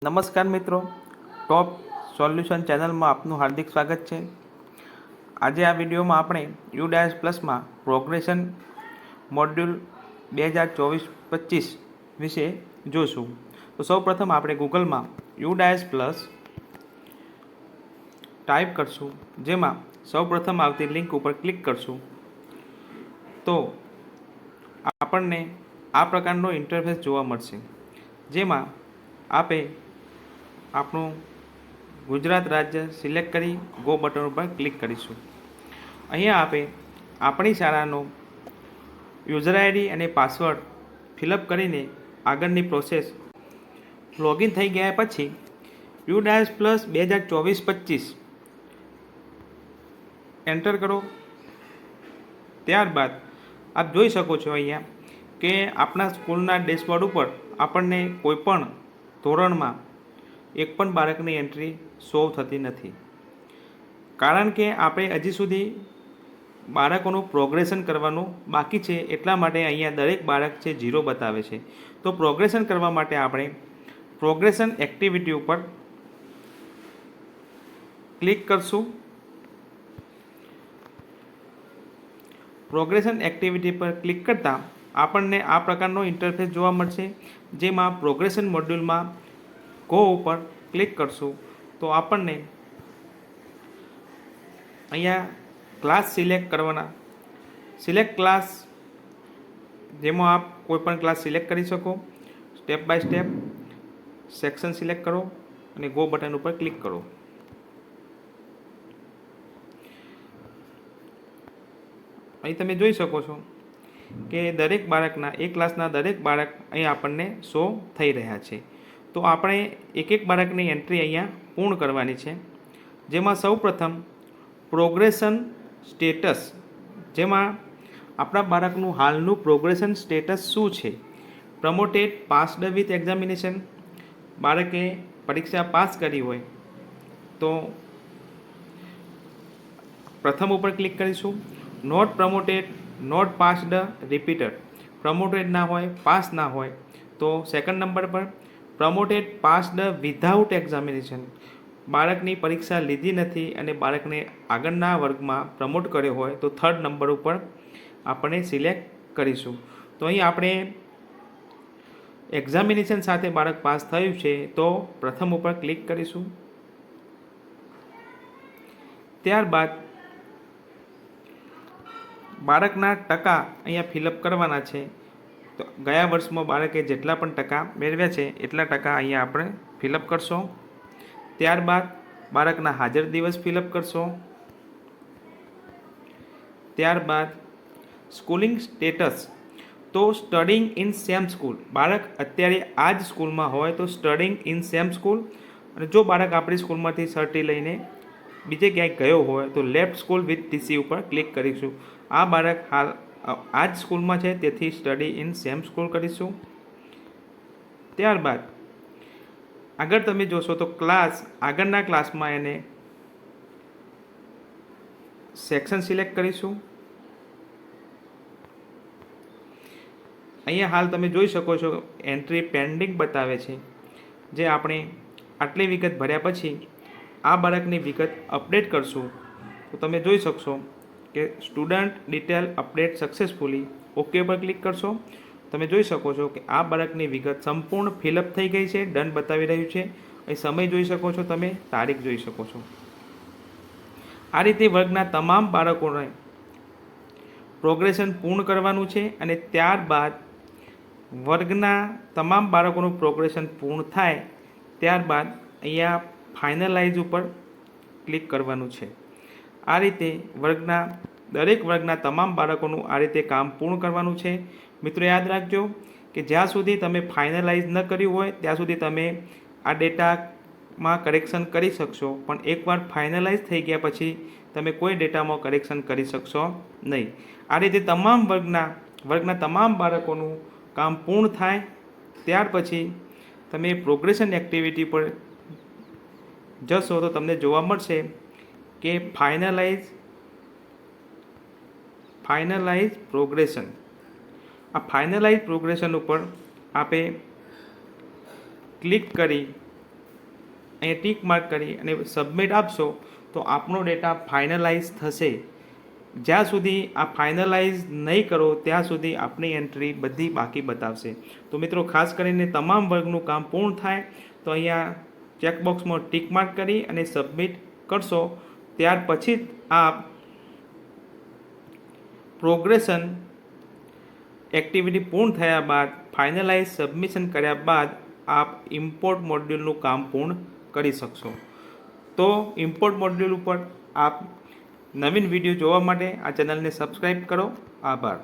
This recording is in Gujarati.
નમસ્કાર મિત્રો, ટોપ સોલ્યુશન ચેનલમાં આપનું હાર્દિક સ્વાગત છે. આજે આ વિડીયોમાં આપણે યુડાયસ પ્લસમાં પ્રોગ્રેશન મોડ્યુલ 2024-25 વિશે જોશું. તો સૌપ્રથમ આપણે ગૂગલમાં યુડાયસ પ્લસ ટાઈપ કરશું, જેમાં સૌપ્રથમ આવતી લિંક ઉપર ક્લિક કરશું તો આપણને આ પ્રકારનો ઇન્ટરફેસ જોવા મળશે, જેમાં આપે આપણું ગુજરાત રાજ્ય સિલેક્ટ કરી ગો બટન ઉપર ક્લિક કરીશું. અહીંયા આપે આપણી શાળાનો યુઝર આઈડી અને પાસવર્ડ ફિલઅપ કરીને આગળની પ્રોસેસ લોગિન થઈ ગયા પછી યુડાયસ પ્લસ 2024-25 એન્ટર કરો. ત્યારબાદ આપ જોઈ શકો છો અહીંયા કે આપણા સ્કૂલના ડેશબોર્ડ ઉપર આપણને કોઈપણ ધોરણમાં એક પણ બાળકની એન્ટ્રી શો થતી નથી, કારણ કે આપણે હજી સુધી બાળકોનું પ્રોગ્રેશન કરવાનું બાકી છે. એટલા માટે અહીંયા દરેક બાળક છે 0 બતાવે છે. તો પ્રોગ્રેશન કરવા માટે આપણે પ્રોગ્રેશન એક્ટિવિટી ઉપર ક્લિક કરશું. પ્રોગ્રેશન એક્ટિવિટી પર ક્લિક કરતાં આપણને આ પ્રકારનો ઇન્ટરફેસ જોવા મળશે, જેમાં પ્રોગ્રેશન મોડ્યુલમાં ગો ઉપર ક્લિક કરશું તો આપણને અહીંયા ક્લાસ સિલેક્ટ કરવાના, સિલેક્ટ ક્લાસ, જેમાં આપ કોઈપણ ક્લાસ સિલેક્ટ કરી શકો. Step by step section select કરો અને ગો બટન ઉપર ક્લિક કરો. અહીં તમે જોઈ શકો છો કે દરેક બાળકના એક ક્લાસના દરેક બાળક અહીં આપણને શો થઈ રહ્યા છે. તો આપણે એક એક બાળકની એન્ટ્રી અહીંયા પૂર્ણ કરવાની છે, જેમાં સૌપ્રથમ પ્રોગ્રેશન સ્ટેટસ, જેમાં આપણા બાળકનું હાલનું પ્રોગ્રેશન સ્ટેટસ શું છે. પ્રમોટેડ પાસ્ડ વિથ એક્ઝામિનેશન, બાળકે પરીક્ષા પાસ કરી હોય તો પ્રથમ ઉપર ક્લિક કરીશું. Not promoted, not passed, repeated. Promoted ના હોય, પાસ ના હોય તો સેકન્ડ નંબર પર. પ્રમોટેડ પાસ્ડ વિધાઉટ એક્ઝામિનેશન, બાળકની પરીક્ષા લીધી નથી અને બાળકને આગળના વર્ગમાં પ્રમોટ કર્યો હોય તો થર્ડ નંબર ઉપર આપણે સિલેક્ટ કરીશું. તો અહીં આપણે એક્ઝામિનેશન સાથે બાળક પાસ થયું છે તો પ્રથમ ઉપર ક્લિક કરીશું. ત્યારબાદ બાળકના ટકા અહીંયા ફિલઅપ કરવાના છે. તો ગયા વર્ષમાં બાળકે જેટલા પણ ટકા મેળવ્યા છે એટલા ટકા અહીંયા આપણે ફિલઅપ કરશો. ત્યારબાદ બાળકના હાજર દિવસ ફિલઅપ કરશો. ત્યારબાદ સ્કૂલિંગ સ્ટેટસ, તો સ્ટડિંગ ઇન સેમ સ્કૂલ, બાળક અત્યારે આ જ સ્કૂલમાં હોય તો સ્ટડિંગ ઇન સેમ સ્કૂલ, અને જો બાળક આપણી સ્કૂલમાંથી સર્ટી લઈને બીજે ક્યાંય ગયો હોય તો લેફ્ટ સ્કૂલ વિથ ટીસી ઉપર ક્લિક કરીશું. આ બાળક હાલ આ જ સ્કૂલમાં છે તેથી સ્ટડી ઇન સેમ સ્કૂલ કરીશું. ત્યારબાદ આગળ તમે જોશો તો ક્લાસ, આગળના ક્લાસમાં એને સેક્શન સિલેક્ટ કરીશું. અહીંયા હાલ તમે જોઈ શકો છો એન્ટ્રી પેન્ડિંગ બતાવે છે, જે આપણે આટલી વિગત ભર્યા પછી આ બાળકની વિગત અપડેટ કરશું તો તમે જોઈ શકશો કે student detail update successfully, okay પર ક્લિક કરશો. તમે જોઈ શકો છો કે આ બાળકની વિગત સંપૂર્ણ ફિલઅપ થઈ ગઈ છે, ડન બતાવી રહ્યું છે. એ સમય જોઈ શકો છો, તમે તારીખ જોઈ શકો છો. આ રીતે વર્ગના તમામ બાળકોને પ્રોગ્રેશન પૂર્ણ કરવાનું છે અને ત્યારબાદ વર્ગના તમામ બાળકોનું પ્રોગ્રેશન પૂર્ણ થાય ત્યારબાદ અહીંયા ફાઇનલાઇઝ ઉપર ક્લિક કરવાનું છે. આ રીતે દરેક વર્ગના તમામ બાળકોનું આ રીતે કામ પૂર્ણ કરવાનું છે. મિત્રો યાદ રાખજો કે જ્યાં સુધી તમે ફાઇનલાઇઝ ન કર્યું હોય ત્યાં સુધી તમે આ ડેટામાં કરેક્શન કરી શકશો, પણ એકવાર ફાઇનલાઇઝ થઈ ગયા પછી તમે કોઈ ડેટામાં કરેક્શન કરી શકશો નહીં. આ રીતે તમામ વર્ગના તમામ બાળકોનું કામ પૂર્ણ થાય ત્યાર પછી તમે પ્રોગ્રેશન એક્ટિવિટી પર જશો તો તમને જોવા મળશે કે ફાઇનલાઇઝ પ્રોગ્રેશન. આ ફાઇનલાઇઝ પ્રોગ્રેશન ઉપર આપે ક્લિક કરી અહીંયા ટીક માર્ક કરી અને સબમિટ આપશો તો આપણો ડેટા ફાઇનલાઇઝ થશે. જ્યાં સુધી આ ફાઇનલાઇઝ નહીં કરો ત્યાં સુધી આપણી એન્ટ્રી બધી બાકી બતાવશે. તો મિત્રો ખાસ કરીને તમામ વર્ગનું કામ પૂર્ણ થાય તો અહીંયા ચેકબોક્સમાં ટીક માર્ક કરી અને સબમિટ કરશો. ત્યાર પછી જ આપ પ્રોગ્રેશન એક્ટિવિટી પૂર્ણ થયા બાદ ફાઇનલાઇઝ સબમિશન કર્યા બાદ આપ ઇમ્પોર્ટ મોડ્યુલનું કામ પૂર્ણ કરી શકશો. તો ઇમ્પોર્ટ મોડ્યુલ ઉપર આપ નવીન વિડીયો જોવા માટે આ ચેનલને સબસ્ક્રાઈબ કરો. આભાર.